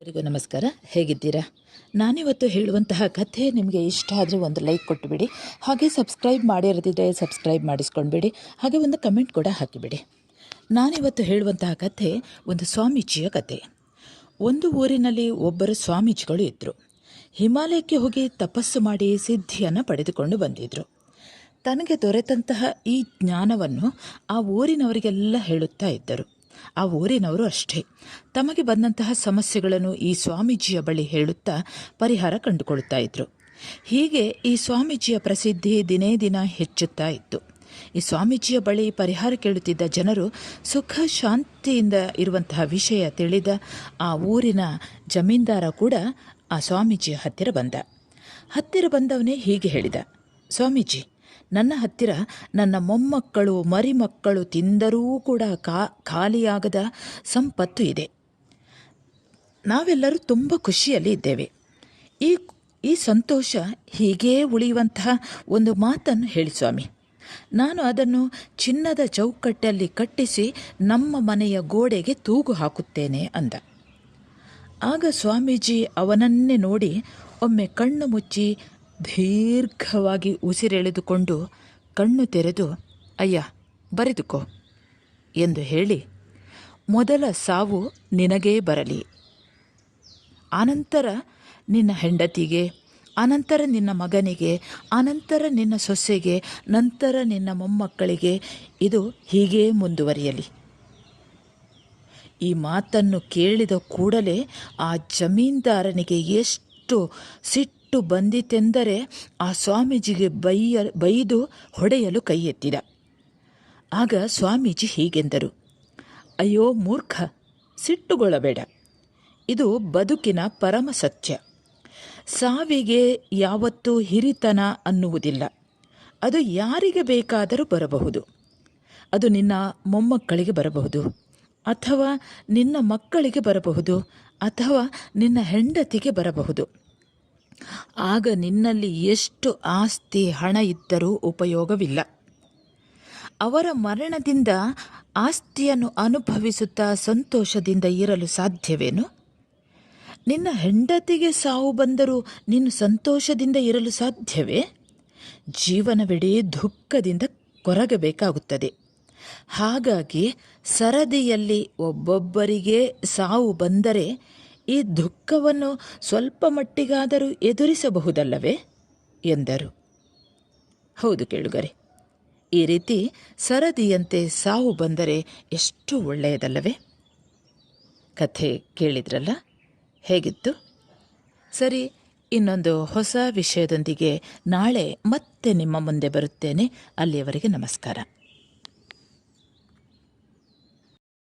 ಎಲ್ಲರಿಗೂ ನಮಸ್ಕಾರ. ಹೇಗಿದ್ದೀರಾ? ನಾನಿವತ್ತು ಹೇಳುವಂತಹ ಕಥೆ ನಿಮಗೆ ಇಷ್ಟ ಆದರೆ ಒಂದು ಲೈಕ್ ಕೊಟ್ಟುಬಿಡಿ. ಹಾಗೆ ಸಬ್ಸ್ಕ್ರೈಬ್ ಮಾಡಿರದಿದ್ದರೆ ಸಬ್ಸ್ಕ್ರೈಬ್ ಮಾಡಿಸ್ಕೊಂಡ್ಬಿಡಿ. ಹಾಗೆ ಒಂದು ಕಮೆಂಟ್ ಕೂಡ ಹಾಕಿಬಿಡಿ. ನಾನಿವತ್ತು ಹೇಳುವಂತಹ ಕಥೆ ಒಂದು ಸ್ವಾಮೀಜಿಯ ಕಥೆ. ಒಂದು ಊರಿನಲ್ಲಿ ಒಬ್ಬರು ಸ್ವಾಮೀಜಿಗಳು ಇದ್ದರು. ಹಿಮಾಲಯಕ್ಕೆ ಹೋಗಿ ತಪಸ್ಸು ಮಾಡಿ ಸಿದ್ಧಿಯನ್ನು ಪಡೆದುಕೊಂಡು ಬಂದಿದ್ದರು. ತನಗೆ ದೊರೆತಂತಹ ಈ ಜ್ಞಾನವನ್ನು ಆ ಊರಿನವರಿಗೆಲ್ಲ ಹೇಳುತ್ತಾ ಇದ್ದರು. ಆ ಊರಿನವರು ಅಷ್ಟೇ ತಮಗೆ ಬಂದಂತಹ ಸಮಸ್ಯೆಗಳನ್ನು ಈ ಸ್ವಾಮೀಜಿಯ ಬಳಿ ಹೇಳುತ್ತಾ ಪರಿಹಾರ ಕಂಡುಕೊಳ್ಳುತ್ತಾ ಇದ್ದರು. ಹೀಗೆ ಈ ಸ್ವಾಮೀಜಿಯ ಪ್ರಸಿದ್ಧಿ ದಿನೇ ದಿನ ಹೆಚ್ಚುತ್ತಾ ಇತ್ತು. ಈ ಸ್ವಾಮೀಜಿಯ ಬಳಿ ಪರಿಹಾರ ಕೇಳುತ್ತಿದ್ದ ಜನರು ಸುಖ ಶಾಂತಿಯಿಂದ ಇರುವಂತಹ ವಿಷಯ ತಿಳಿದ ಆ ಊರಿನ ಜಮೀನ್ದಾರ ಕೂಡ ಆ ಸ್ವಾಮೀಜಿಯ ಹತ್ತಿರ ಬಂದವನೇ ಹೀಗೆ ಹೇಳಿದ, ಸ್ವಾಮೀಜಿ, ನನ್ನ ಹತ್ತಿರ ನನ್ನ ಮೊಮ್ಮಕ್ಕಳು ಮರಿಮಕ್ಕಳು ತಿಂದರೂ ಕೂಡ ಖಾಲಿಯಾಗದ ಸಂಪತ್ತು ಇದೆ. ನಾವೆಲ್ಲರೂ ತುಂಬ ಖುಷಿಯಲ್ಲಿ ಇದ್ದೇವೆ. ಈ ಸಂತೋಷ ಹೀಗೇ ಉಳಿಯುವಂತಹ ಒಂದು ಮಾತನ್ನು ಹೇಳಿ ಸ್ವಾಮಿ. ನಾನು ಅದನ್ನು ಚಿನ್ನದ ಚೌಕಟ್ಟಲ್ಲಿ ಕಟ್ಟಿಸಿ ನಮ್ಮ ಮನೆಯ ಗೋಡೆಗೆ ತೂಗು ಹಾಕುತ್ತೇನೆ ಅಂದ. ಆಗ ಸ್ವಾಮೀಜಿ ಅವನನ್ನೇ ನೋಡಿ ಒಮ್ಮೆ ಕಣ್ಣು ಮುಚ್ಚಿ ದೀರ್ಘವಾಗಿ ಉಸಿರೆಳೆದುಕೊಂಡು ಕಣ್ಣು ತೆರೆದು, ಅಯ್ಯ ಬರೆದುಕೋ ಎಂದು ಹೇಳಿ, ಮೊದಲ ಸಾವು ನಿನಗೇ ಬರಲಿ, ಆನಂತರ ನಿನ್ನ ಹೆಂಡತಿಗೆ, ಆನಂತರ ನಿನ್ನ ಮಗನಿಗೆ, ಆನಂತರ ನಿನ್ನ ಸೊಸೆಗೆ, ನಂತರ ನಿನ್ನ ಮೊಮ್ಮಕ್ಕಳಿಗೆ, ಇದು ಹೀಗೇ ಮುಂದುವರಿಯಲಿ. ಈ ಮಾತನ್ನು ಕೇಳಿದ ಕೂಡಲೇ ಆ ಜಮೀನ್ದಾರನಿಗೆ ಎಷ್ಟು ಸಿಟ್ಟು ಬಂದಿತೆಂದರೆ ಆ ಸ್ವಾಮೀಜಿಗೆ ಬೈದು ಹೊಡೆಯಲು ಕೈ ಎತ್ತಿದ. ಆಗ ಸ್ವಾಮೀಜಿ ಹೀಗೆಂದರು, ಅಯ್ಯೋ ಮೂರ್ಖ, ಸಿಟ್ಟುಗೊಳ್ಳಬೇಡ. ಇದು ಬದುಕಿನ ಪರಮ ಸತ್ಯ. ಸಾವಿಗೆ ಯಾವತ್ತೂ ಹಿರಿತನ ಅನ್ನುವುದಿಲ್ಲ. ಅದು ಯಾರಿಗೆ ಬೇಕಾದರೂ ಬರಬಹುದು. ಅದು ನಿನ್ನ ಮೊಮ್ಮಕ್ಕಳಿಗೆ ಬರಬಹುದು, ಅಥವಾ ನಿನ್ನ ಮಕ್ಕಳಿಗೆ ಬರಬಹುದು, ಅಥವಾ ನಿನ್ನ ಹೆಂಡತಿಗೆ ಬರಬಹುದು. ಆಗ ನಿನ್ನಲ್ಲಿ ಎಷ್ಟು ಆಸ್ತಿ ಹಣ ಇದ್ದರೂ ಉಪಯೋಗವಿಲ್ಲ. ಅವರ ಮರಣದಿಂದ ಆಸ್ತಿಯನ್ನು ಅನುಭವಿಸುತ್ತಾ ಸಂತೋಷದಿಂದ ಇರಲು ಸಾಧ್ಯವೇನು? ನಿನ್ನ ಹೆಂಡತಿಗೆ ಸಾವು ಬಂದರೂ ನೀನು ಸಂತೋಷದಿಂದ ಇರಲು ಸಾಧ್ಯವೇ? ಜೀವನವಿಡೀ ದುಃಖದಿಂದ ಕೊರಗಬೇಕಾಗುತ್ತದೆ. ಹಾಗಾಗಿ ಸರದಿಯಲ್ಲಿ ಒಬ್ಬೊಬ್ಬರಿಗೆ ಸಾವು ಬಂದರೆ ಈ ದುಃಖವನ್ನು ಸ್ವಲ್ಪ ಮಟ್ಟಿಗಾದರೂ ಎದುರಿಸಬಹುದಲ್ಲವೇ ಎಂದರು. ಹೌದು ಕೇಳುಗರೆ, ಈ ರೀತಿ ಸರದಿಯಂತೆ ಸಾವು ಬಂದರೆ ಎಷ್ಟು ಒಳ್ಳೆಯದಲ್ಲವೇ? ಕಥೆ ಕೇಳಿದ್ರಲ್ಲ, ಹೇಗಿತ್ತು? ಸರಿ, ಇನ್ನೊಂದು ಹೊಸ ವಿಷಯದೊಂದಿಗೆ ನಾಳೆ ಮತ್ತೆ ನಿಮ್ಮ ಮುಂದೆ ಬರುತ್ತೇನೆ. ಅಲ್ಲಿಯವರೆಗೆ ನಮಸ್ಕಾರ.